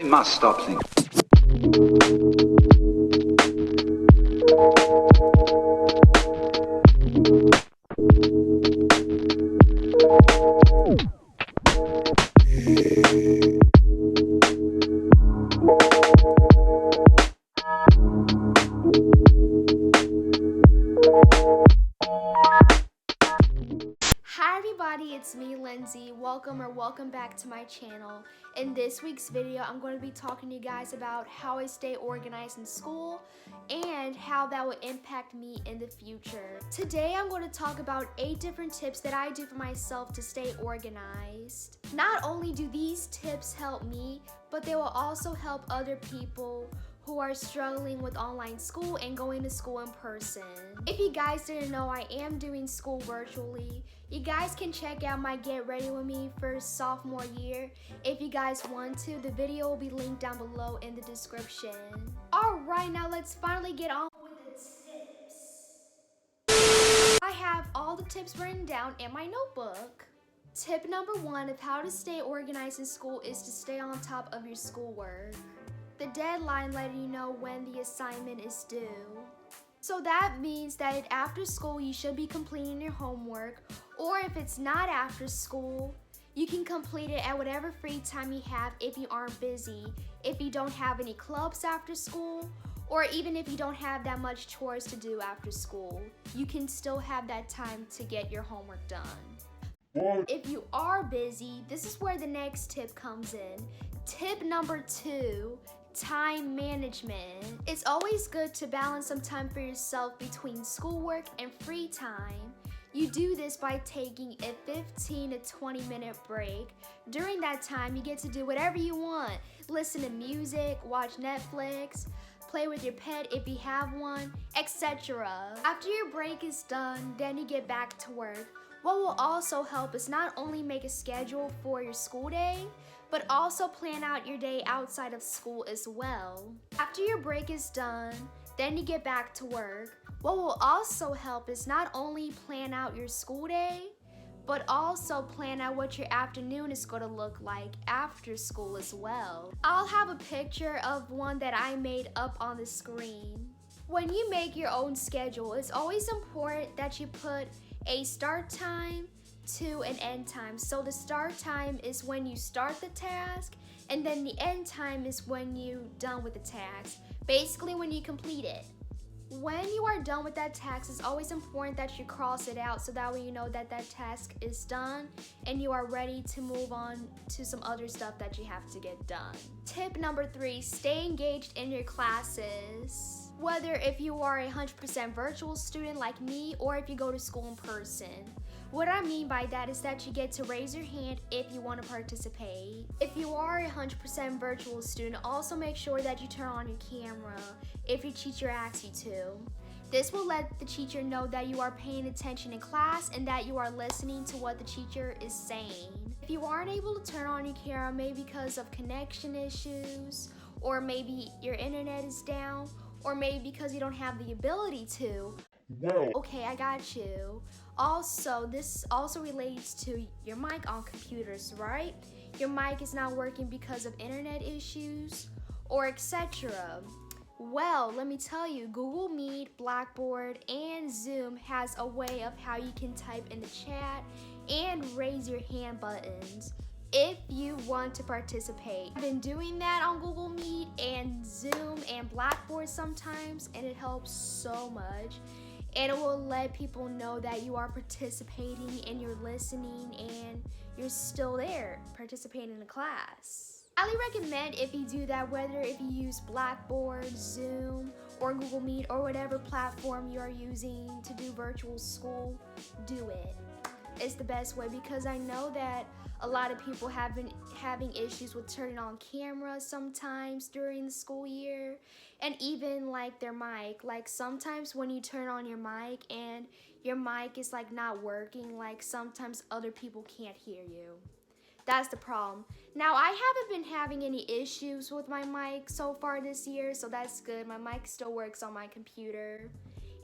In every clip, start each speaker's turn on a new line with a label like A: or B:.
A: They must stop thinking.
B: Hi everybody, it's me Lindsay. Welcome back to my channel. In this week's video, I'm going to be talking to you guys about how I stay organized in school and how that will impact me in the future. Today, I'm going to talk about 8 different tips that I do for myself to stay organized. Not only do these tips help me, but they will also help other people who are struggling with online school and going to school in person. If you guys didn't know, I am doing school virtually. You guys can check out my Get Ready With Me for sophomore year. If you guys want to, the video will be linked down below in the description. Alright, now let's finally get on with the tips. I have all the tips written down in my notebook. Tip number 1 of how to stay organized in school is to stay on top of your schoolwork. The deadline letting you know when the assignment is due. So that means that after school you should be completing your homework, or if it's not after school, you can complete it at whatever free time you have if you aren't busy, if you don't have any clubs after school, or even if you don't have that much chores to do after school. You can still have that time to get your homework done. If you are busy, this is where the next tip comes in. Tip number 2, time management. It's always good to balance some time for yourself between schoolwork and free time. You do this by taking a 15 to 20 minute break. During that time, you get to do whatever you want. Listen to music, watch Netflix, play with your pet if you have one, etc. After your break is done, then you get back to work. What will also help is not only make a schedule for your school day, but also plan out your day outside of school as well. After your break is done, then you get back to work. What will also help is not only plan out your school day, but also plan out what your afternoon is going to look like after school as well. I'll have a picture of one that I made up on the screen. When you make your own schedule, it's always important that you put a start time to an end time. So the start time is when you start the task, and then the end time is when you're done with the task. Basically when you complete it. When you are done with that task, it's always important that you cross it out so that way you know that that task is done and you are ready to move on to some other stuff that you have to get done. Tip number 3, stay engaged in your classes. Whether if you are a 100% virtual student like me or if you go to school in person. What I mean by that is that you get to raise your hand if you want to participate. If you are a 100% virtual student, also make sure that you turn on your camera if your teacher asks you to. This will let the teacher know that you are paying attention in class and that you are listening to what the teacher is saying. If you aren't able to turn on your camera, maybe because of connection issues, or maybe your internet is down, or maybe because you don't have the ability to, okay, I got you. Also, this also relates to your mic on computers, right? Your mic is not working because of internet issues or etc. Well, let me tell you, Google Meet, Blackboard, and Zoom has a way of how you can type in the chat and raise your hand buttons if you want to participate. I've been doing that on Google Meet and Zoom and Blackboard sometimes, and it helps so much. And it will let people know that you are participating and you're listening and you're still there participating in the class. I highly recommend if you do that, whether if you use Blackboard, Zoom, or Google Meet, or whatever platform you are using to do virtual school, do it. It's the best way because I know that a lot of people have been having issues with turning on camera sometimes during the school year, and even like their mic. Like sometimes when you turn on your mic and your mic is like not working, like sometimes other people can't hear you. That's the problem. Now I haven't been having any issues with my mic so far this year, so that's good. My mic still works on my computer.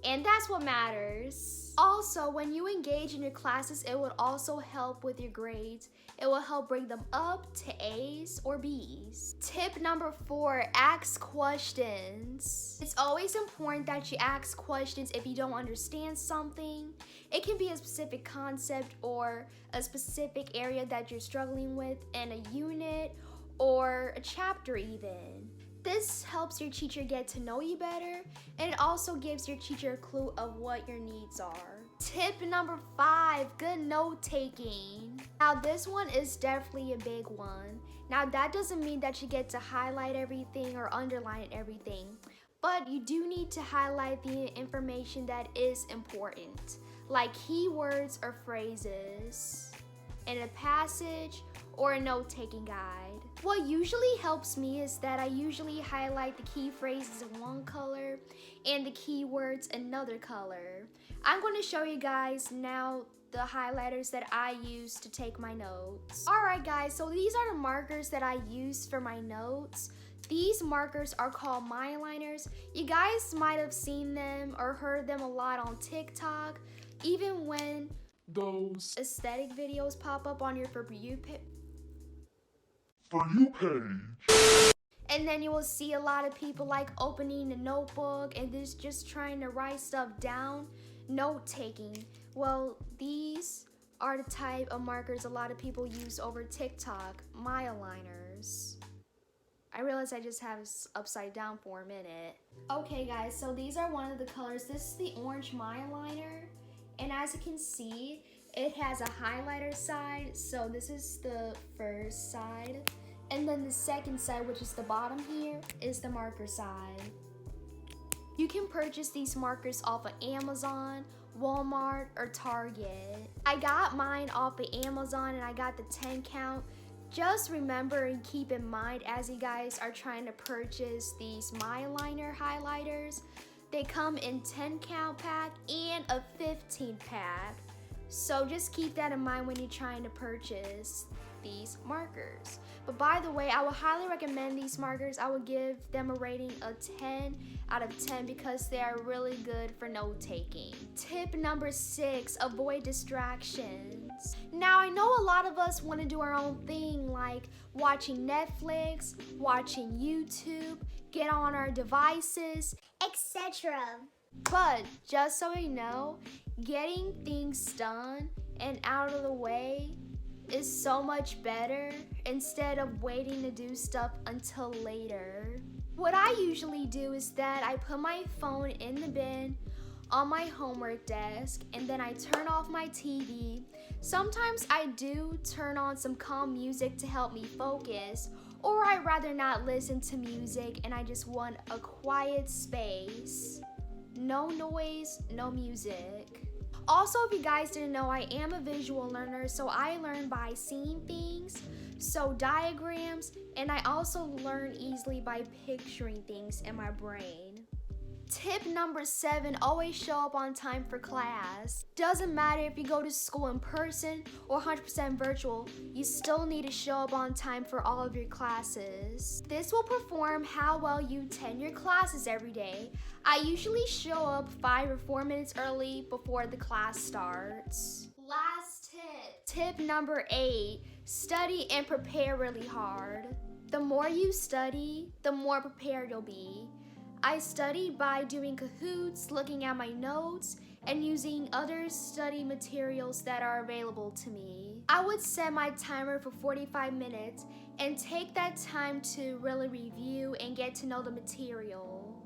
B: And that's what matters. Also, when you engage in your classes, it would also help with your grades. It will help bring them up to A's or B's. Tip number 4, ask questions. It's always important that you ask questions if you don't understand something. It can be a specific concept or a specific area that you're struggling with in a unit or a chapter even. This helps your teacher get to know you better, and it also gives your teacher a clue of what your needs are. Tip number 5, good note taking. Now this one is definitely a big one. Now that doesn't mean that you get to highlight everything or underline everything, but you do need to highlight the information that is important, like keywords or phrases in a passage or a note-taking guide. What usually helps me is that I usually highlight the key phrases in one color and the keywords another color. I'm going to show you guys now the highlighters that I use to take my notes. Alright guys, so these are the markers that I use for my notes. These markers are called Myliners. You guys might have seen them or heard them a lot on TikTok, even when those aesthetic videos pop up on your For You page. And then you will see a lot of people like opening a notebook and just trying to write stuff down, note taking. Well, these are the type of markers a lot of people use over TikTok, Myliners. I realize I just have this upside down for a minute. Okay guys, so these are one of the colors. This is the orange Myliner, and as you can see, it has a highlighter side, so this is the first side. And then the second side, which is the bottom here, is the marker side. You can purchase these markers off of Amazon, Walmart, or Target. I got mine off of Amazon and I got the 10 count. Just remember and keep in mind as you guys are trying to purchase these Myliner highlighters, they come in 10 count pack and a 15 pack. So just keep that in mind when you're trying to purchase these markers. But by the way, I would highly recommend these markers. I would give them a rating of 10 out of 10 because they are really good for note taking. Tip number 6, avoid distractions. Now I know a lot of us want to do our own thing, like watching Netflix, watching YouTube, get on our devices, etc. But just so you know, getting things done and out of the way is so much better instead of waiting to do stuff until later. What I usually do is that I put my phone in the bin on my homework desk and then I turn off my TV. Sometimes I do turn on some calm music to help me focus, or I'd rather not listen to music and I just want a quiet space. No noise, no music. Also, if you guys didn't know, I am a visual learner, so I learn by seeing things, so diagrams, and I also learn easily by picturing things in my brain. Tip number 7, always show up on time for class. Doesn't matter if you go to school in person or 100% virtual, you still need to show up on time for all of your classes. This will perform how well you attend your classes every day. I usually show up 5 or 4 minutes early before the class starts. Last tip. Tip number 8, study and prepare really hard. The more you study, the more prepared you'll be. I study by doing Kahoots, looking at my notes, and using other study materials that are available to me. I would set my timer for 45 minutes and take that time to really review and get to know the material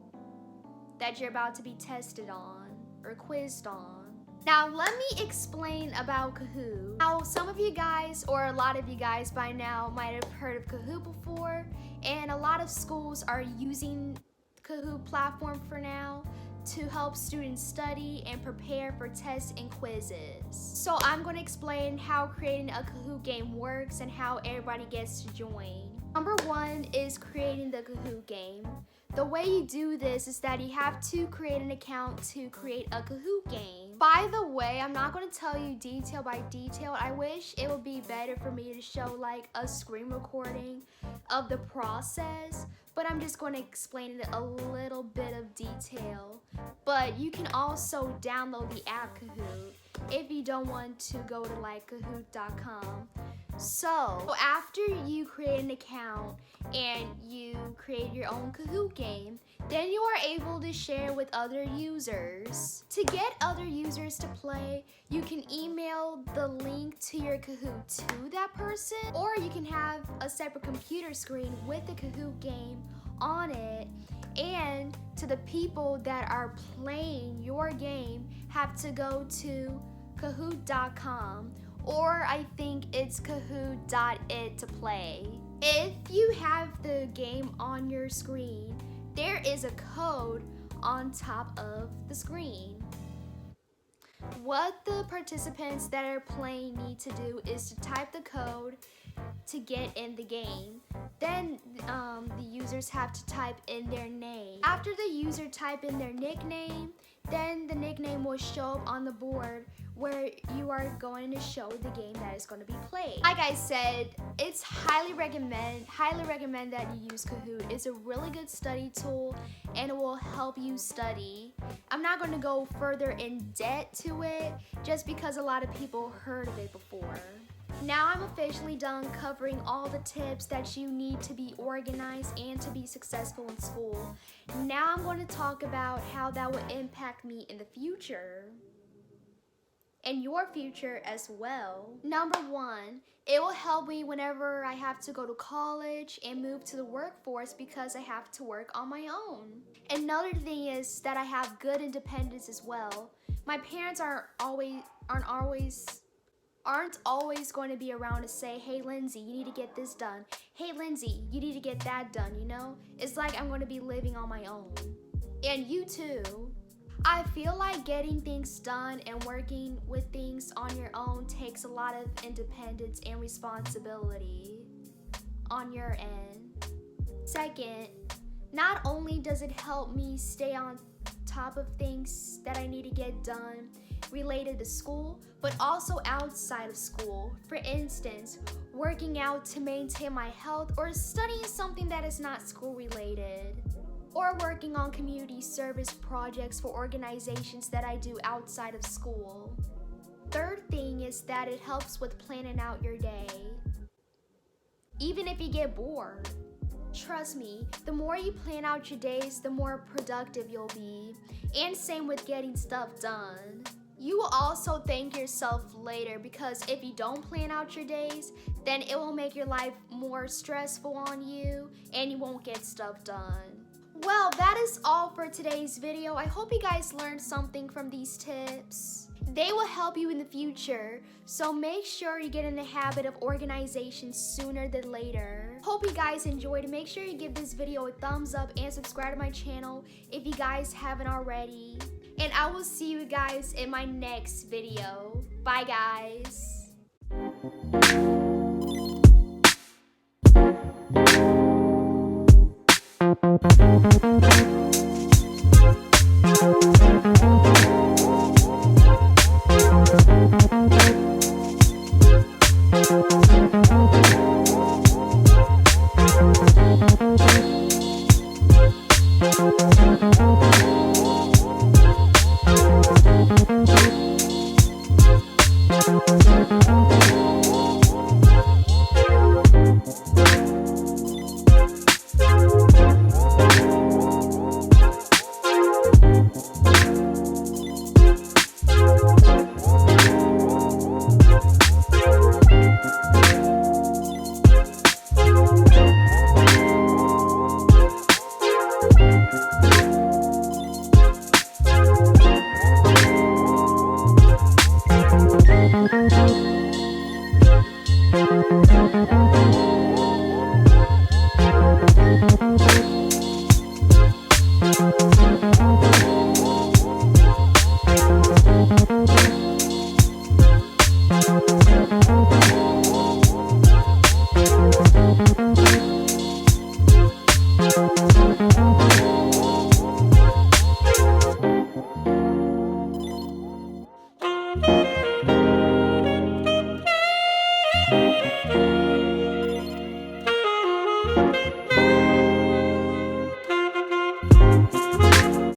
B: that you're about to be tested on or quizzed on. Now let me explain about Kahoot. Now some of you guys, or a lot of you guys by now, might have heard of Kahoot before, and a lot of schools are using Kahoot platform for now to help students study and prepare for tests and quizzes. So I'm going to explain how creating a Kahoot game works and how everybody gets to join. Number 1 is creating the Kahoot game. The way you do this is that you have to create an account to create a Kahoot game. By the way, I'm not going to tell you detail by detail. I wish it would be better for me to show like a screen recording of the process, but I'm just going to explain it a little bit of detail. But you can also download the app Kahoot if you don't want to go to like Kahoot.com. So after you create an account and you create your own Kahoot game, then you are able to share with other users. To get other users to play, you can email the link to your Kahoot to that person, or you can have a separate computer screen with the Kahoot game on it, and to the people that are playing your game have to go to Kahoot.com, or I think it's Kahoot.it to play. If you have the game on your screen, there is a code on top of the screen. What the participants that are playing need to do is to type the code to get in the game. Then the users have to type in their name. After the user type in their nickname, then the nickname will show up on the board where you are going to show the game that is going to be played. Like I said, it's highly recommend that you use Kahoot. It's a really good study tool and it will help you study. I'm not going to go further in debt to it just because a lot of people heard of it before. Now I'm officially done covering all the tips that you need to be organized and to be successful in school. Now I'm going to talk about how that will impact me in the future. And your future as well. Number one, it will help me whenever I have to go to college and move to the workforce because I have to work on my own. Another thing is that I have good independence as well. My parents aren't always going to be around to say, hey Lindsay, you need to get this done. Hey Lindsay, you need to get that done, you know? It's like I'm going to be living on my own. And you too. I feel like getting things done and working with things on your own takes a lot of independence and responsibility on your end. Second, not only does it help me stay on top of things that I need to get done related to school, but also outside of school. For instance, working out to maintain my health, or studying something that is not school related, or working on community service projects for organizations that I do outside of school. Third thing is that it helps with planning out your day, even if you get bored. Trust me, the more you plan out your days, the more productive you'll be, and same with getting stuff done. You will also thank yourself later because if you don't plan out your days, then it will make your life more stressful on you and you won't get stuff done. Well, that is all for today's video. I hope you guys learned something from these tips. They will help you in the future, so make sure you get in the habit of organization sooner than later. Hope you guys enjoyed. Make sure you give this video a thumbs up and subscribe to my channel if you guys haven't already. And I will see you guys in my next video. Bye guys.